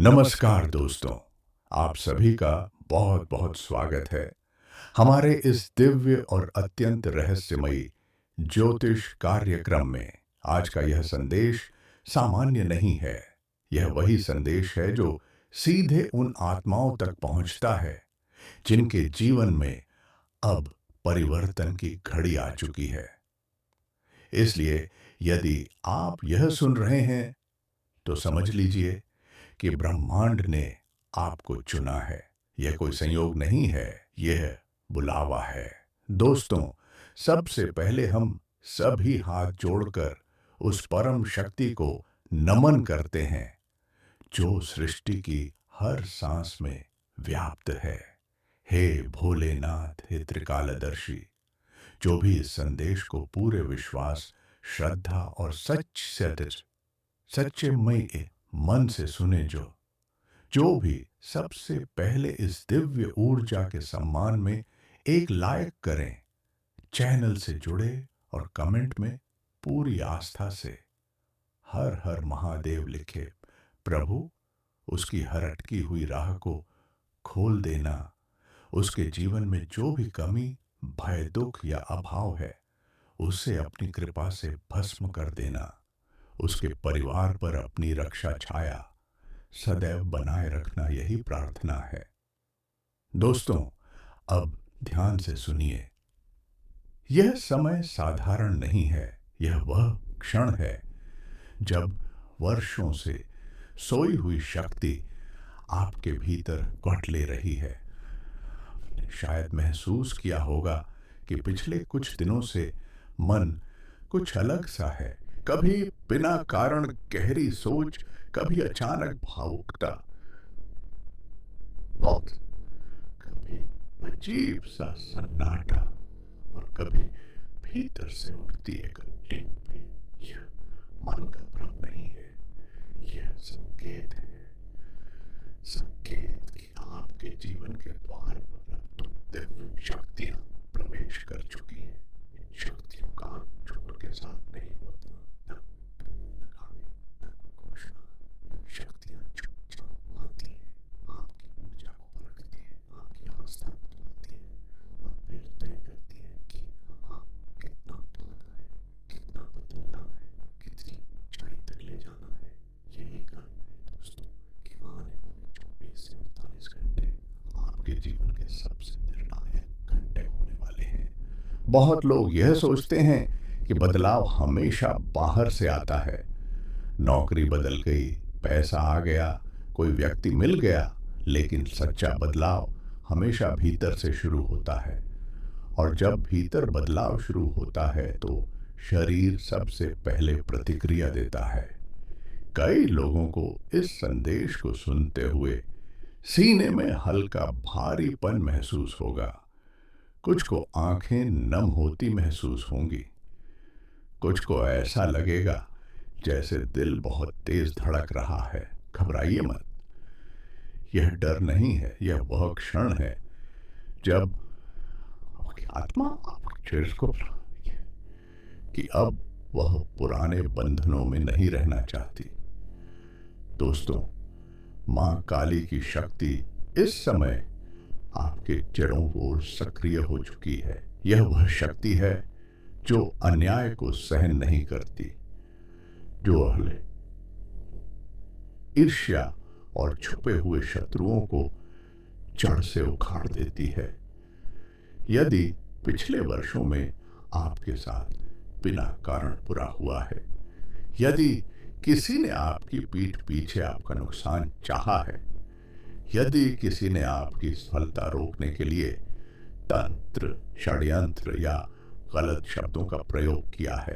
नमस्कार दोस्तों, आप सभी का बहुत बहुत स्वागत है हमारे इस दिव्य और अत्यंत रहस्यमयी ज्योतिष कार्यक्रम में। आज का यह संदेश सामान्य नहीं है। यह वही संदेश है जो सीधे उन आत्माओं तक पहुंचता है जिनके जीवन में अब परिवर्तन की घड़ी आ चुकी है। इसलिए यदि आप यह सुन रहे हैं तो समझ लीजिए कि ब्रह्मांड ने आपको चुना है। यह कोई संयोग नहीं है, यह बुलावा है। दोस्तों, सबसे पहले हम सभी हाथ जोड़कर उस परम शक्ति को नमन करते हैं जो सृष्टि की हर सांस में व्याप्त है। हे भोलेनाथ, हे त्रिकालदर्शी, जो भी इस संदेश को पूरे विश्वास, श्रद्धा और सच्चे मई मन से सुने, जो भी सबसे पहले इस दिव्य ऊर्जा के सम्मान में एक लाइक करें, चैनल से जुड़े और कमेंट में पूरी आस्था से हर हर महादेव लिखे। प्रभु उसकी हर अटकी हुई राह को खोल देना, उसके जीवन में जो भी कमी, भय, दुख या अभाव है उसे अपनी कृपा से भस्म कर देना, उसके परिवार पर अपनी रक्षा छाया सदैव बनाए रखना, यही प्रार्थना है। दोस्तों, अब ध्यान से सुनिए। यह समय साधारण नहीं है। यह वह क्षण है जब वर्षों से सोई हुई शक्ति आपके भीतर घट ले रही है। शायद महसूस किया होगा कि पिछले कुछ दिनों से मन कुछ अलग सा है। कभी बिना कारण गहरी सोच, कभी अचानक भावुकता, और कभी अजीब सा सन्नाटा, और कभी भीतर से उठती एक टिप्पणी। यह मन का भ्रम नहीं है, यह संकेत है। संकेत कि आपके जीवन के द्वार पर दिव्य शक्तियां प्रवेश कर चुकी हैं। इन शक्तियों का छोड़ के साथ नहीं होता। शक्तियां चुपचाप आती हैं, आपकी ऊर्जा को परखती हैं, आपकी आस्था को तोड़ती हैं और फिर तय करती हैं कि आप कितना तोड़ना है, कितना बदलना है, कितनी ऊंचाई तक ले जाना है। यही कारण है दोस्तों कि आने वाले 24 से 48 घंटे आपके जीवन के सबसे निर्णायक घंटे होने वाले हैं। बहुत लोग यह सोचते हैं कि बदलाव हमेशा बाहर से आता है। नौकरी बदल गई, पैसा आ गया, कोई व्यक्ति मिल गया, लेकिन सच्चा बदलाव हमेशा भीतर से शुरू होता है। और जब भीतर बदलाव शुरू होता है तो शरीर सबसे पहले प्रतिक्रिया देता है। कई लोगों को इस संदेश को सुनते हुए सीने में हल्का भारीपन महसूस होगा। कुछ को आंखें नम होती महसूस होंगी, कुछ को ऐसा लगेगा जैसे दिल बहुत तेज धड़क रहा है। घबराइए मत, यह डर नहीं है, यह वह क्षण है जब आपकी आत्मा आपके शरीर को कि अब वह पुराने बंधनों में नहीं रहना चाहती। दोस्तों, मां काली की शक्ति इस समय आपके जड़ों को सक्रिय हो चुकी है। यह वह शक्ति है जो अन्याय को सहन नहीं करती, जो अहले ईर्ष्या और छुपे हुए शत्रुओं को जड़ से उखाड़ देती है। यदि पिछले वर्षों में आपके साथ बिना कारण बुरा हुआ है, यदि किसी ने आपकी पीठ पीछे आपका नुकसान चाहा है, यदि किसी ने आपकी सफलता रोकने के लिए तंत्र, षड्यंत्र या गलत शब्दों का प्रयोग किया है,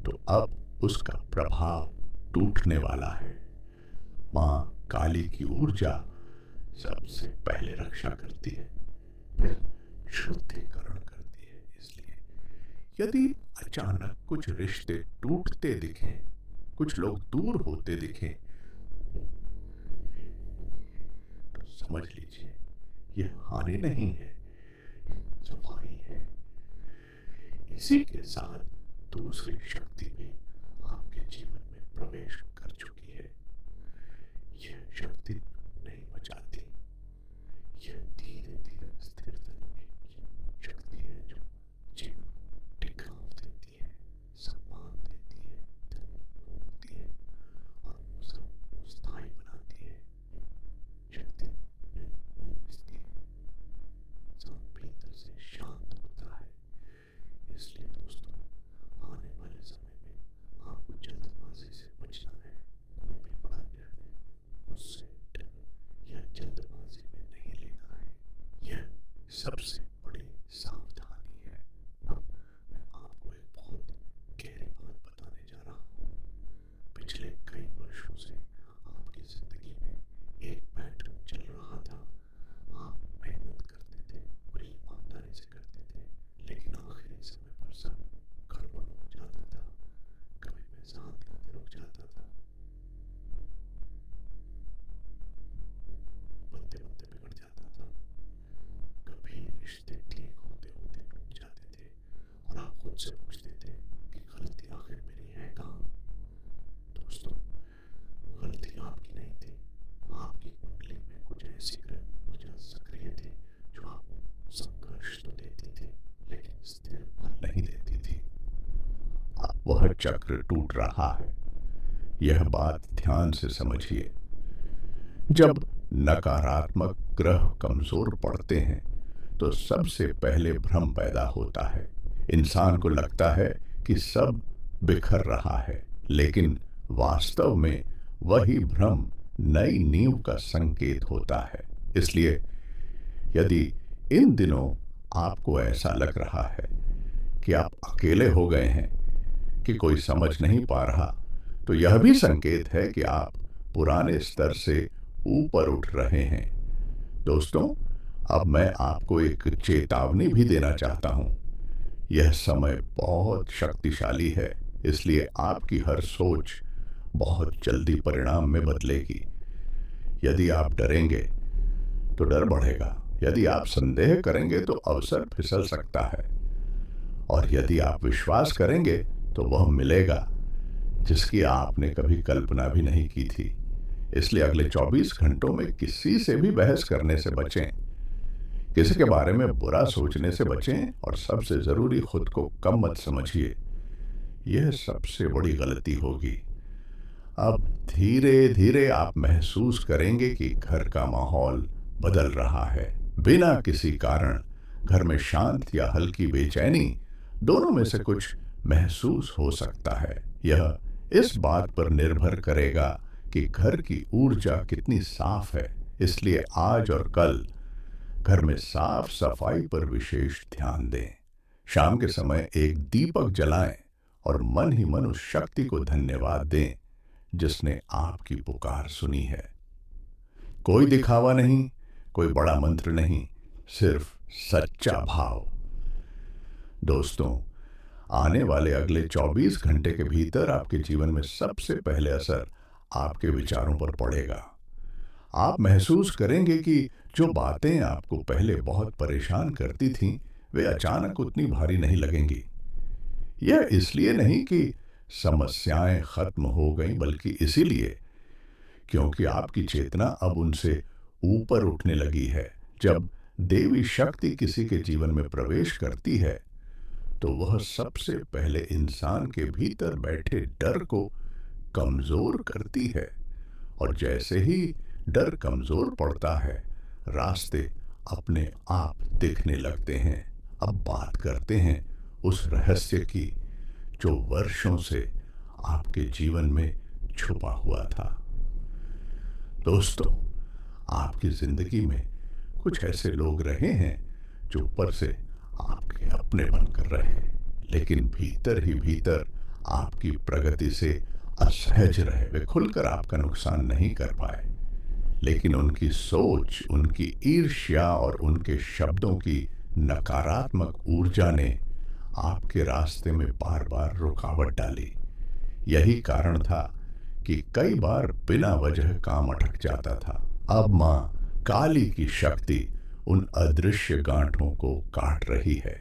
तो अब उसका प्रभाव टूटने वाला है। मां काली की ऊर्जा सबसे पहले रक्षा करती है, फिर शुद्धिकरण करती है। इसलिए यदि अचानक कुछ रिश्ते टूटते दिखें, कुछ लोग दूर होते दिखें, तो समझ लीजिए यह हानि नहीं है, सफाई है। इसी के साथ दूसरी शक्ति भी आपके जीवन में प्रवेश कर चक्र टूट रहा है। यह बात ध्यान से समझिए। जब नकारात्मक ग्रह कमजोर पड़ते हैं तो सबसे पहले भ्रम पैदा होता है। इंसान को लगता है कि सब बिखर रहा है, लेकिन वास्तव में वही भ्रम नई नींव का संकेत होता है। इसलिए यदि इन दिनों आपको ऐसा लग रहा है कि आप अकेले हो गए हैं, कि कोई समझ नहीं पा रहा, तो यह भी संकेत है कि आप पुराने स्तर से ऊपर उठ रहे हैं। दोस्तों, अब मैं आपको एक चेतावनी भी देना चाहता हूं। यह समय बहुत शक्तिशाली है, इसलिए आपकी हर सोच बहुत जल्दी परिणाम में बदलेगी। यदि आप डरेंगे तो डर बढ़ेगा, यदि आप संदेह करेंगे तो अवसर फिसल सकता है, और यदि आप विश्वास करेंगे तो वह मिलेगा जिसकी आपने कभी कल्पना भी नहीं की थी। इसलिए अगले 24 घंटों में किसी से भी बहस करने से बचें, किसी के बारे में बुरा सोचने से बचें, और सबसे जरूरी खुद को कम मत समझिए। यह सबसे बड़ी गलती होगी। अब धीरे धीरे आप महसूस करेंगे कि घर का माहौल बदल रहा है। बिना किसी कारण घर में शांत या हल्की बेचैनी, दोनों में से कुछ महसूस हो सकता है। यह इस बात पर निर्भर करेगा कि घर की ऊर्जा कितनी साफ है। इसलिए आज और कल घर में साफ सफाई पर विशेष ध्यान दें। शाम के समय एक दीपक जलाएं और मन ही मन उस शक्ति को धन्यवाद दें जिसने आपकी पुकार सुनी है। कोई दिखावा नहीं, कोई बड़ा मंत्र नहीं, सिर्फ सच्चा भाव। दोस्तों, आने वाले अगले 24 घंटे के भीतर आपके जीवन में सबसे पहले असर आपके विचारों पर पड़ेगा। आप महसूस करेंगे कि जो बातें आपको पहले बहुत परेशान करती थीं, वे अचानक उतनी भारी नहीं लगेंगी। यह इसलिए नहीं कि समस्याएं खत्म हो गईं, बल्कि इसीलिए क्योंकि आपकी चेतना अब उनसे ऊपर उठने लगी है। जब देवी शक्ति किसी के जीवन में प्रवेश करती है तो वह सबसे पहले इंसान के भीतर बैठे डर को कमजोर करती है, और जैसे ही डर कमजोर पड़ता है, रास्ते अपने आप दिखने लगते हैं। अब बात करते हैं उस रहस्य की जो वर्षों से आपके जीवन में छुपा हुआ था। दोस्तों, आपकी जिंदगी में कुछ ऐसे लोग रहे हैं जो ऊपर से आपके अपने बनकर रहे, लेकिन भीतर ही भीतर आपकी प्रगति से असहज रहे। वे खुलकर आपका नुकसान नहीं कर पाए, लेकिन उनकी सोच, उनकी ईर्ष्या और उनके शब्दों की नकारात्मक ऊर्जा ने आपके रास्ते में बार बार रुकावट डाली। यही कारण था कि कई बार बिना वजह काम अटक जाता था। अब मां काली की शक्ति उन अदृश्य गांठों को काट रही है।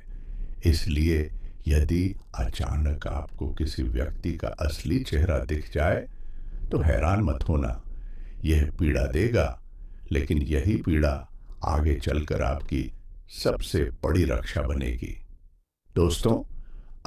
इसलिए यदि अचानक आपको किसी व्यक्ति का असली चेहरा दिख जाए तो हैरान मत होना। यह पीड़ा देगा, लेकिन यही पीड़ा आगे चलकर आपकी सबसे बड़ी रक्षा बनेगी। दोस्तों,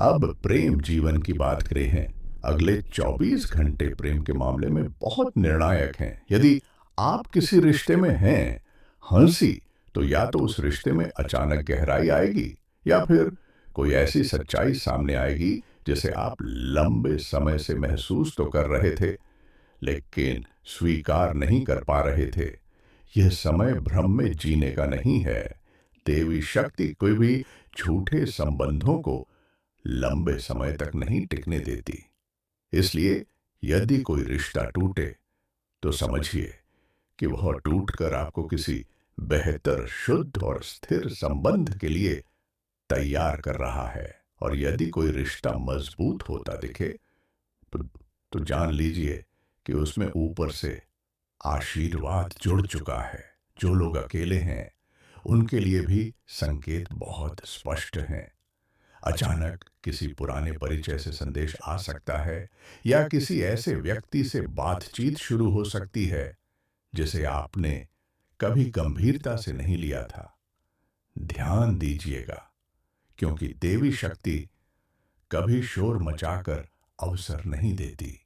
अब प्रेम जीवन की बात करें हैं। अगले 24 घंटे प्रेम के मामले में बहुत निर्णायक हैं। यदि आप किसी रिश्ते में हैं, हंसी, तो या तो उस रिश्ते में अचानक गहराई आएगी, या फिर कोई ऐसी सच्चाई सामने आएगी जिसे आप लंबे समय से महसूस तो कर रहे थे, लेकिन स्वीकार नहीं कर पा रहे थे। यह समय भ्रम में जीने का नहीं है। देवी शक्ति कोई भी झूठे संबंधों को लंबे समय तक नहीं टिकने देती। इसलिए यदि कोई रिश्ता टूटे तो समझिए कि वह टूटकर आपको किसी बेहतर, शुद्ध और स्थिर संबंध के लिए तैयार कर रहा है। और यदि कोई रिश्ता मजबूत होता दिखे तो जान लीजिए कि उसमें ऊपर से आशीर्वाद जुड़ चुका है। जो लोग अकेले हैं उनके लिए भी संकेत बहुत स्पष्ट हैं। अचानक किसी पुराने परिचय से संदेश आ सकता है, या किसी ऐसे व्यक्ति से बातचीत शुरू हो सकती है जिसे आपने कभी गंभीरता से नहीं लिया था। ध्यान दीजिएगा, क्योंकि देवी शक्ति कभी शोर मचाकर अवसर नहीं देती।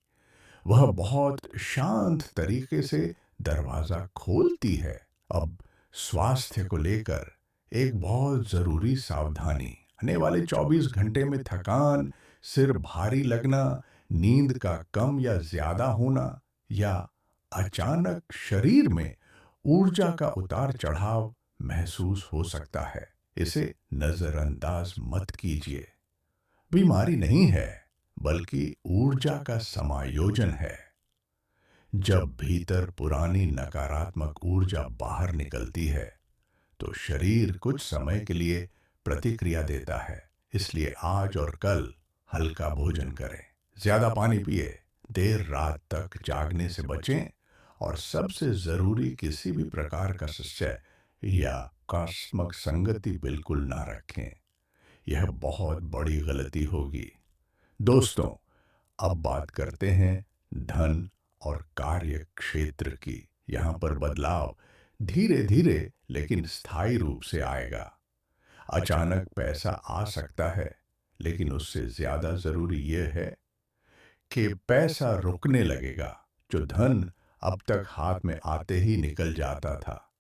वह बहुत शांत तरीके से दरवाजा खोलती है। अब स्वास्थ्य को लेकर एक बहुत जरूरी सावधानी। आने वाले 24 घंटे में थकान, सिर भारी लगना, नींद का कम या ज्यादा होना या अचानक शरीर में ऊर्जा का उतार चढ़ाव महसूस हो सकता है। इसे नजरअंदाज मत कीजिए। बीमारी नहीं है, बल्कि ऊर्जा का समायोजन है। जब भीतर पुरानी नकारात्मक ऊर्जा बाहर निकलती है, तो शरीर कुछ समय के लिए प्रतिक्रिया देता है। इसलिए आज और कल हल्का भोजन करें, ज्यादा पानी पिए, देर रात तक जागने से बचें और सबसे जरूरी किसी भी प्रकार का संशय या आकस्मिक संगति बिल्कुल ना रखें। यह बहुत बड़ी गलती होगी। दोस्तों, अब बात करते हैं धन और कार्य क्षेत्र की। यहाँ पर बदलाव धीरे धीरे लेकिन स्थायी रूप से आएगा। अचानक पैसा आ सकता है, लेकिन उससे ज्यादा जरूरी यह है कि पैसा रुकने लगेगा। जो धन अब तक हाथ में आते ही निकल जाता था,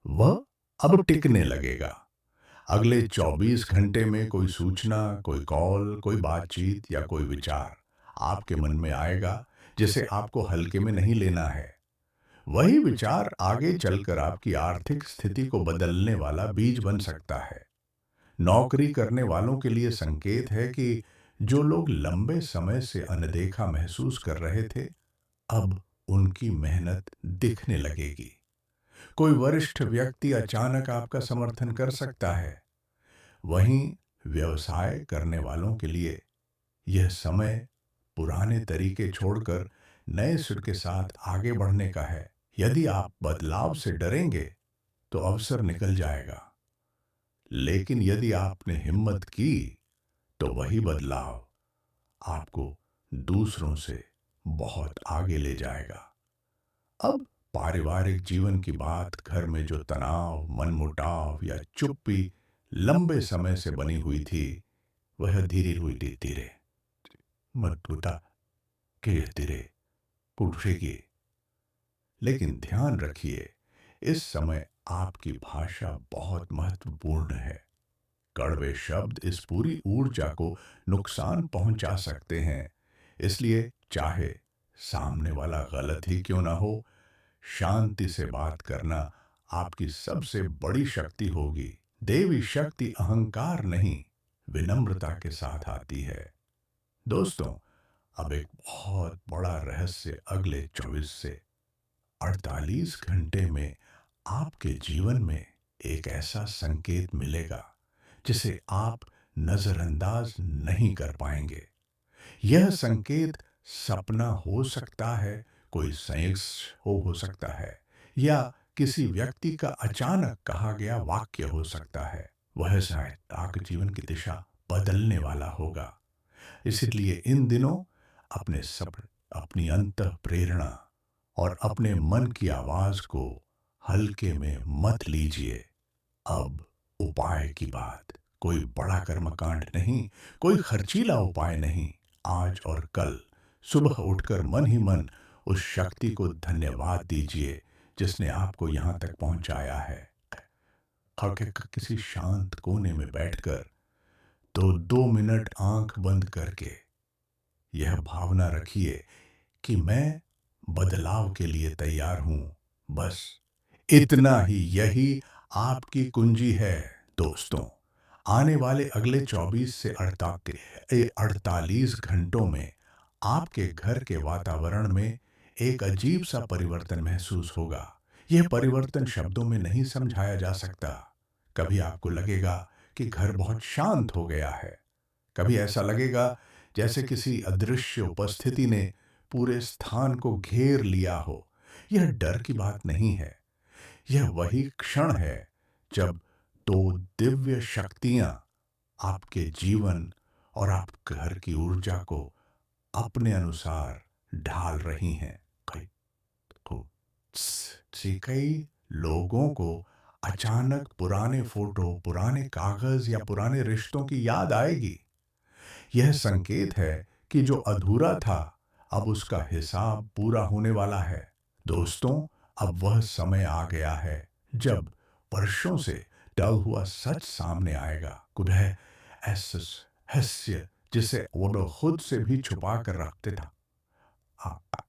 वह अब टिकने लगेगा। अगले 24 घंटे में कोई सूचना, कोई कॉल, कोई बातचीत या कोई विचार आपके मन में आएगा जिसे आपको हल्के में नहीं लेना है। वही विचार आगे चलकर आपकी आर्थिक स्थिति को बदलने वाला बीज बन सकता है। नौकरी करने वालों के लिए संकेत है कि जो लोग लंबे समय से अनदेखा महसूस कर रहे थे, अब उनकी मेहनत दिखने लगेगी। कोई वरिष्ठ व्यक्ति अचानक आपका समर्थन कर सकता है। वहीं व्यवसाय करने वालों के लिए यह समय पुराने तरीके छोड़कर नए सुर के साथ आगे बढ़ने का है। यदि आप बदलाव से डरेंगे, तो अवसर निकल जाएगा। लेकिन यदि आपने हिम्मत की, तो वही बदलाव आपको दूसरों से बहुत आगे ले जाएगा। अब पारिवारिक जीवन की बात। घर में जो तनाव, मनमुटाव या चुप्पी लंबे समय से बनी हुई थी, वह धीरे धीरे मत बता के धीरे उठेगी। लेकिन ध्यान रखिए, इस समय आपकी भाषा बहुत महत्वपूर्ण है। कड़वे शब्द इस पूरी ऊर्जा को नुकसान पहुंचा सकते हैं। इसलिए चाहे सामने वाला गलत ही क्यों ना हो, शांति से बात करना आपकी सबसे बड़ी शक्ति होगी। देवी शक्ति अहंकार नहीं, विनम्रता के साथ आती है। दोस्तों, अब एक बहुत बड़ा रहस्य अगले 24 से 48 घंटे में आपके जीवन में एक ऐसा संकेत मिलेगा जिसे आप नजरअंदाज नहीं कर पाएंगे। यह संकेत सपना हो सकता है, कोई संयोग हो सकता है, या किसी व्यक्ति का अचानक कहा गया वाक्य हो सकता है। वह शायद आपके जीवन की दिशा बदलने वाला होगा। इसलिए इन दिनों अपने सपने, अपनी अंतः प्रेरणा और अपने मन की आवाज को हल्के में मत लीजिए। अब उपाय की बात। कोई बड़ा कर्मकांड नहीं, कोई खर्चीला उपाय नहीं। आज और कल सुबह उठकर मन ही मन उस शक्ति को धन्यवाद दीजिए जिसने आपको यहां तक पहुंचाया है। किसी शांत कोने में बैठकर तो 2 मिनट आंख बंद करके यह भावना रखिए कि मैं बदलाव के लिए तैयार हूं। बस इतना ही, यही आपकी कुंजी है। दोस्तों, आने वाले अगले 24 से 48 घंटों में आपके घर के वातावरण में एक अजीब सा परिवर्तन महसूस होगा। यह परिवर्तन शब्दों में नहीं समझाया जा सकता। कभी आपको लगेगा कि घर बहुत शांत हो गया है, कभी ऐसा लगेगा जैसे किसी अदृश्य उपस्थिति ने पूरे स्थान को घेर लिया हो। यह डर की बात नहीं है, यह वही क्षण है जब दो दिव्य शक्तियां आपके जीवन और आप घर की ऊर्जा को अपने अनुसार ढाल रही हैं। कई लोगों को अचानक पुराने फोटो, पुराने कागज या पुराने रिश्तों की याद आएगी। यह संकेत है कि जो अधूरा था अब उसका हिसाब पूरा होने वाला है। दोस्तों, अब वह समय आ गया है जब वर्षों से टल हुआ सच सामने आएगा। कुछ है ऐसा रहस्य जिसे वो लोग खुद से भी छुपा कर रखते था, आ-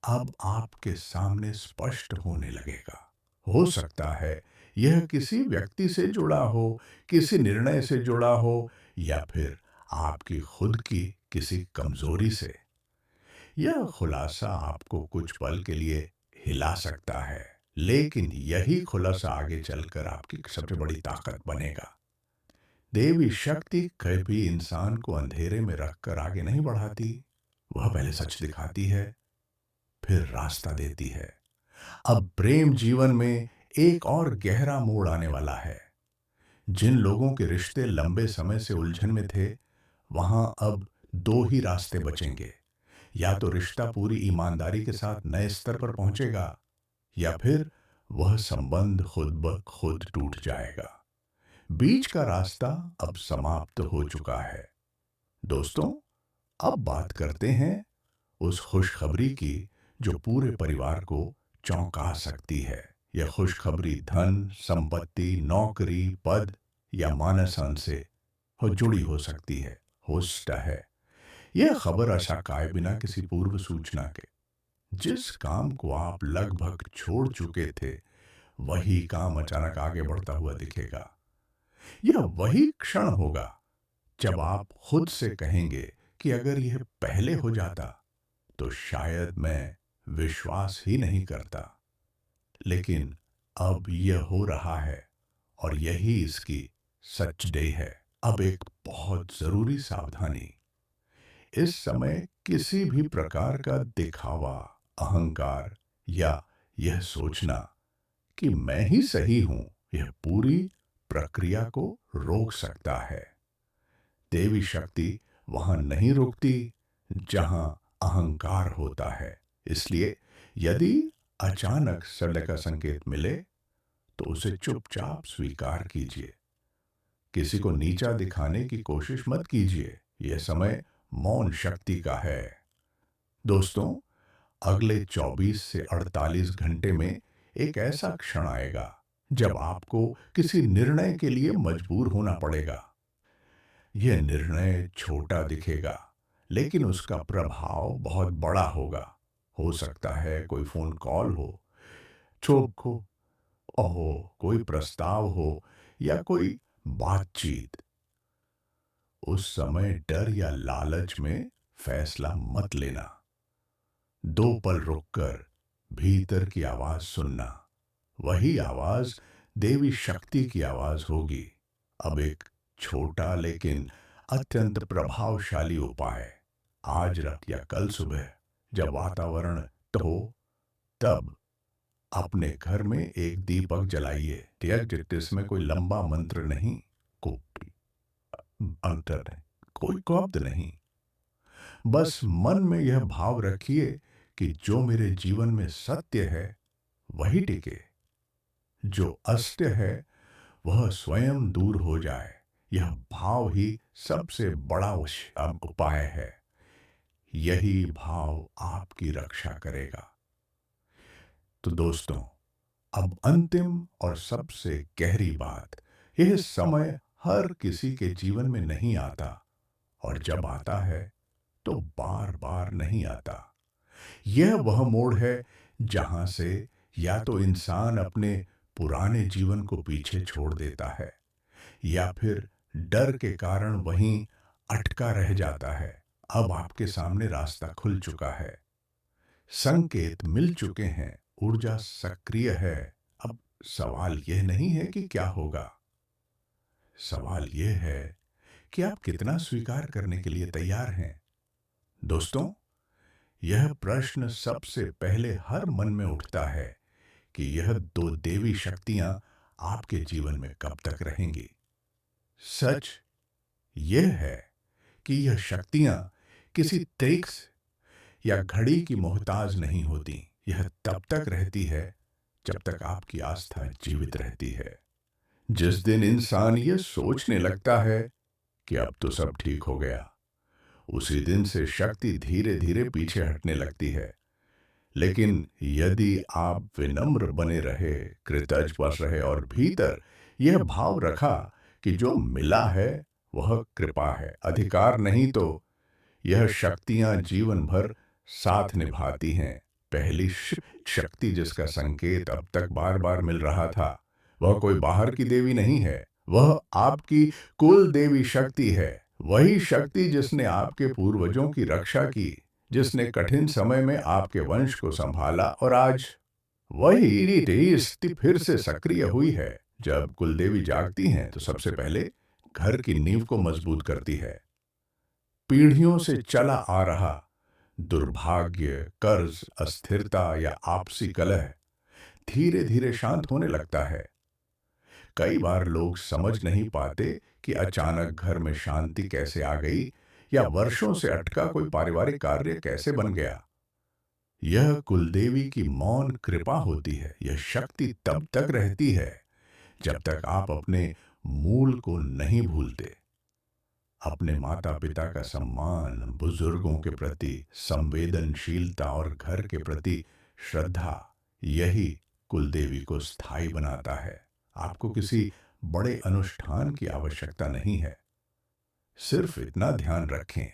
अब आपके सामने स्पष्ट होने लगेगा। हो सकता है यह किसी व्यक्ति से जुड़ा हो, किसी निर्णय से जुड़ा हो, या फिर आपकी खुद की किसी कमजोरी से। यह खुलासा आपको कुछ पल के लिए हिला सकता है, लेकिन यही खुलासा आगे चलकर आपकी सबसे बड़ी ताकत बनेगा। देवी शक्ति कभी इंसान को अंधेरे में रखकर आगे नहीं बढ़ाती। वह पहले सच दिखाती है, फिर रास्ता देती है। अब प्रेम जीवन में एक और गहरा मोड़ आने वाला है। जिन लोगों के रिश्ते लंबे समय से उलझन में थे, वहां अब दो ही रास्ते बचेंगे। या तो रिश्ता पूरी ईमानदारी के साथ नए स्तर पर पहुंचेगा, या फिर वह संबंध खुद ब खुद टूट जाएगा। बीच का रास्ता अब समाप्त हो चुका है। दोस्तों, अब बात करते हैं उस खुशखबरी की जो पूरे परिवार को चौंका सकती है। यह खुशखबरी धन, संपत्ति, नौकरी, पद या मान सम्मान से जुड़ी हो सकती है। हो सकता है यह खबर अचानक आए बिना किसी पूर्व सूचना के। जिस काम को आप लगभग छोड़ चुके थे, वही काम अचानक आगे बढ़ता हुआ दिखेगा। यह वही क्षण होगा जब आप खुद से कहेंगे कि अगर यह पहले हो जाता तो शायद मैं विश्वास ही नहीं करता। लेकिन अब यह हो रहा है, और यही इसकी सच डे है। अब एक बहुत जरूरी सावधानी। इस समय किसी भी प्रकार का दिखावा, अहंकार या यह सोचना कि मैं ही सही हूं, यह पूरी प्रक्रिया को रोक सकता है। देवी शक्ति वहां नहीं रुकती जहां अहंकार होता है। इसलिए यदि अचानक सड़ने का संकेत मिले, तो उसे चुपचाप स्वीकार कीजिए। किसी को नीचा दिखाने की कोशिश मत कीजिए। यह समय मौन शक्ति का है। दोस्तों, अगले 24 से 48 घंटे में एक ऐसा क्षण आएगा जब आपको किसी निर्णय के लिए मजबूर होना पड़ेगा। यह निर्णय छोटा दिखेगा, लेकिन उसका प्रभाव बहुत बड़ा होगा। हो सकता है कोई फोन कॉल हो, चोप हो, ओहो, कोई प्रस्ताव हो, या कोई बातचीत। उस समय डर या लालच में फैसला मत लेना। दो पल रुककर भीतर की आवाज सुनना। वही आवाज देवी शक्ति की आवाज होगी। अब एक छोटा लेकिन अत्यंत प्रभावशाली उपाय। आज रात या कल सुबह जब वातावरण हो, तब अपने घर में एक दीपक जलाइए। इसमें कोई लंबा मंत्र नहीं, कोई अंतर नहीं, कोई शब्द नहीं। बस मन में यह भाव रखिए कि जो मेरे जीवन में सत्य है वही टिके, जो असत्य है वह स्वयं दूर हो जाए। यह भाव ही सबसे बड़ा उपाय है। यही भाव आपकी रक्षा करेगा। तो दोस्तों, अब अंतिम और सबसे गहरी बात। यह समय हर किसी के जीवन में नहीं आता, और जब आता है तो बार बार नहीं आता। यह वह मोड़ है जहां से या तो इंसान अपने पुराने जीवन को पीछे छोड़ देता है, या फिर डर के कारण वहीं अटका रह जाता है। अब आपके सामने रास्ता खुल चुका है, संकेत मिल चुके हैं, ऊर्जा सक्रिय है। अब सवाल यह नहीं है कि क्या होगा, सवाल यह है कि आप कितना स्वीकार करने के लिए तैयार हैं। दोस्तों, यह प्रश्न सबसे पहले हर मन में उठता है कि यह दो देवी शक्तियां आपके जीवन में कब तक रहेंगी। सच यह है कि यह शक्तियां किसी तरीक या घड़ी की मोहताज नहीं होती। यह तब तक रहती है जब तक आपकी आस्था जीवित रहती है। जिस दिन इंसान यह सोचने लगता है कि अब तो सब ठीक हो गया, उसी दिन से शक्ति धीरे धीरे पीछे हटने लगती है। लेकिन यदि आप विनम्र बने रहे, कृतज्ञ रहे और भीतर यह भाव रखा कि जो मिला है वह कृपा है, अधिकार नहीं, तो यह शक्तियां जीवन भर साथ निभाती हैं। पहली शक्ति जिसका संकेत अब तक बार बार मिल रहा था, वह कोई बाहर की देवी नहीं है, वह आपकी कुल देवी शक्ति है। वही शक्ति जिसने आपके पूर्वजों की रक्षा की, जिसने कठिन समय में आपके वंश को संभाला, और आज वही स्थिति फिर से सक्रिय हुई है। जब कुलदेवी जागती हैं तो सबसे पहले घर की नींव को मजबूत करती है। पीढ़ियों से चला आ रहा दुर्भाग्य, कर्ज, अस्थिरता या आपसी कलह धीरे धीरे शांत होने लगता है। कई बार लोग समझ नहीं पाते कि अचानक घर में शांति कैसे आ गई, या वर्षों से अटका कोई पारिवारिक कार्य कैसे बन गया। यह कुलदेवी की मौन कृपा होती है। यह शक्ति तब तक रहती है जब तक आप अपने मूल को नहीं भूलते। अपने माता पिता का सम्मान, बुजुर्गों के प्रति संवेदनशीलता और घर के प्रति श्रद्धा, यही कुलदेवी को स्थायी बनाता है। आपको किसी बड़े अनुष्ठान की आवश्यकता नहीं है। सिर्फ इतना ध्यान रखें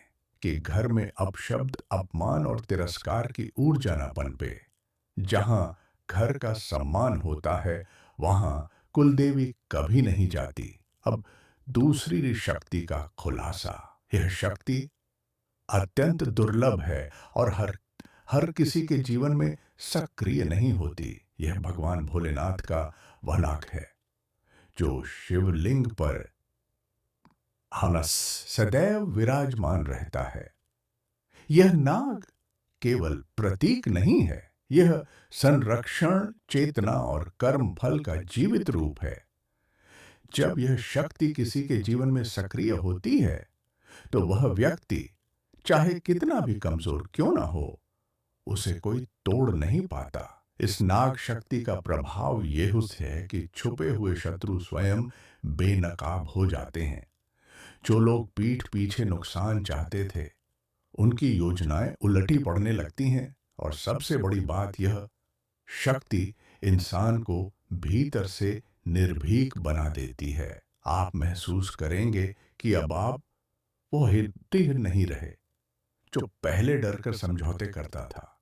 कि घर में अपशब्द, अपमान और तिरस्कार की ऊर्जा न पनपे। जहां घर का सम्मान होता है, वहां कुलदेवी कभी नहीं जाती। अब दूसरी शक्ति का खुलासा। यह शक्ति अत्यंत दुर्लभ है और हर किसी के जीवन में सक्रिय नहीं होती। यह भगवान भोलेनाथ का वह नाग है जो शिवलिंग पर हनस सदैव विराजमान रहता है। यह नाग केवल प्रतीक नहीं है, यह संरक्षण, चेतना और कर्म फल का जीवित रूप है। जब यह शक्ति किसी के जीवन में सक्रिय होती है, तो वह व्यक्ति चाहे कितना भी कमजोर क्यों ना हो, उसे कोई तोड़ नहीं पाता। इस नाग शक्ति का प्रभाव यह है कि छुपे हुए शत्रु स्वयं बेनकाब हो जाते हैं। जो लोग पीठ पीछे नुकसान चाहते थे, उनकी योजनाएं उलटी पड़ने लगती हैं। और सबसे बड़ी बात, यह शक्ति इंसान को भीतर से निर्भीक बना देती है। आप महसूस करेंगे कि अब आप वो हिम्मती नहीं रहे जो पहले डरकर समझौते करता था।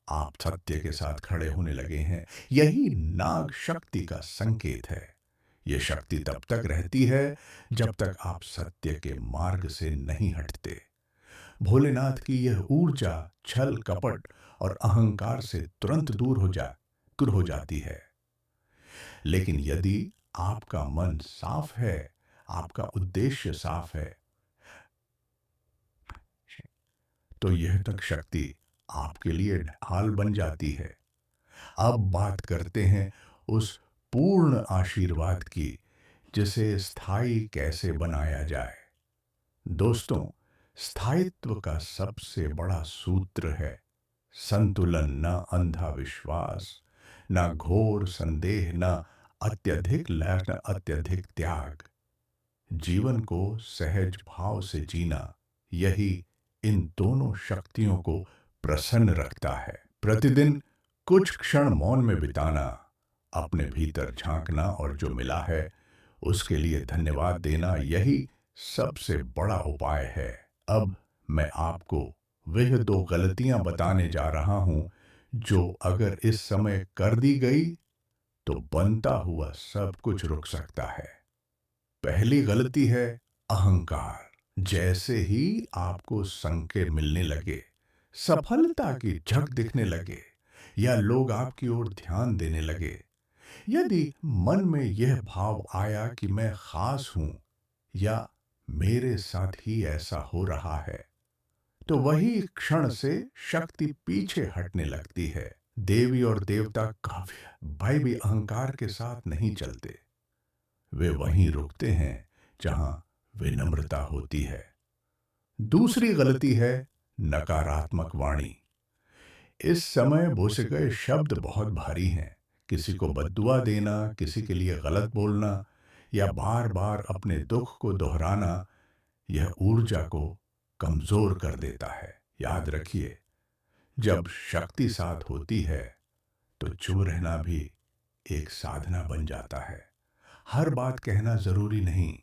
आप सत्य के साथ खड़े होने लगे हैं। यही नाग शक्ति का संकेत है। यह शक्ति तब तक रहती है जब तक आप सत्य के मार्ग से नहीं हटते। भोलेनाथ की यह ऊर्जा छल, कपट और अहंकार से तुरंत दूर हो जाती है। लेकिन यदि आपका मन साफ है, आपका उद्देश्य साफ है, तो यह तक शक्ति आपके लिए ढाल बन जाती है। अब बात करते हैं उस पूर्ण आशीर्वाद की, जिसे स्थायी कैसे बनाया जाए। दोस्तों, स्थायित्व का सबसे बड़ा सूत्र है संतुलन। न अंधा विश्वास, न घोर संदेह, न अत्यधिक लय, न अत्यधिक त्याग। जीवन को सहज भाव से जीना, यही इन दोनों शक्तियों को प्रसन्न रखता है। प्रतिदिन कुछ क्षण मौन में बिताना, अपने भीतर झांकना और जो मिला है उसके लिए धन्यवाद देना, यही सबसे बड़ा उपाय है। अब मैं आपको वह 2 गलतियां बताने जा रहा हूं जो अगर इस समय कर दी गई तो बनता हुआ सब कुछ रुक सकता है। पहली गलती है अहंकार। जैसे ही आपको संकेत मिलने लगे, सफलता की झक दिखने लगे, या लोग आपकी ओर ध्यान देने लगे, यदि मन में यह भाव आया कि मैं खास हूं या मेरे साथ ही ऐसा हो रहा है, तो वही क्षण से शक्ति पीछे हटने लगती है। देवी और देवता भाई भी अहंकार के साथ नहीं चलते। वे वहीं रुकते हैं जहां विनम्रता होती है। दूसरी गलती है नकारात्मक वाणी। इस समय बोसे गए शब्द बहुत भारी हैं। किसी को बद्दुआ देना, किसी के लिए गलत बोलना, या बार बार अपने दुख को दोहराना, यह ऊर्जा को कमजोर कर देता है। याद रखिए, जब शक्ति साथ होती है तो चुप रहना भी एक साधना बन जाता है। हर बात कहना जरूरी नहीं,